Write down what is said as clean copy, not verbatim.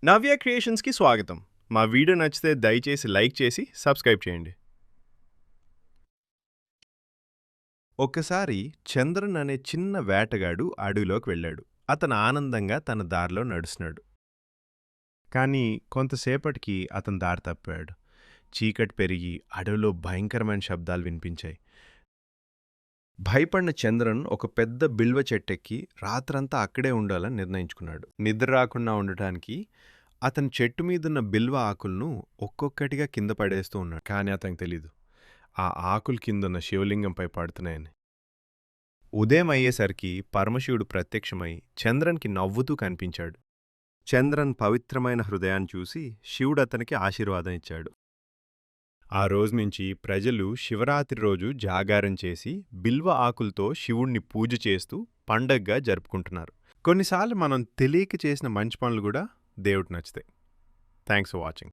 నవ్య క్రియేషన్స్కి స్వాగతం. మా వీడియో నచ్చితే దయచేసి లైక్ చేసి సబ్స్క్రైబ్ చేయండి. ఒక్కసారి చంద్రన్ అనే చిన్న వేటగాడు అడవిలోకి వెళ్ళాడు. అతను ఆనందంగా తన దారిలో నడుస్తున్నాడు. కానీ కొంతసేపటికి అతను దారి తప్పాడు. చీకటి పెరిగి అడవిలో భయంకరమైన శబ్దాలు వినిపించాయి. భయపడిన చంద్రన్ ఒక పెద్ద బిల్వ చెట్టెక్కి రాత్రంతా అక్కడే ఉండాలని నిర్ణయించుకున్నాడు. నిద్ర రాకుండా ఉండటానికి అతను చెట్టు మీదున్న బిల్వ ఆకులను ఒక్కొక్కటిగా కింద పడేస్తూ ఉన్నాడు. కానీ అతనికి తెలీదు ఆ ఆకులు కిందున్న శివలింగంపై పడుతున్నాయని. ఉదయం అయ్యేసరికి పరమశివుడు ప్రత్యక్షమై చంద్రన్కి నవ్వుతూ కనిపించాడు. చంద్రన్ పవిత్రమైన హృదయాన్ని చూసి శివుడు అతనికి ఆశీర్వాదం ఇచ్చాడు. ఆ రోజు నుంచి ప్రజలు శివరాత్రి రోజు జాగారం చేసి బిల్వ ఆకులతో శివుణ్ణి పూజ చేస్తూ పండగగా జరుపుకుంటున్నారు. కొన్నిసార్లు మనం తెలియక చేసిన మంచి పనులు కూడా దేవుడికి నచ్చుతాయి. Thanks for watching.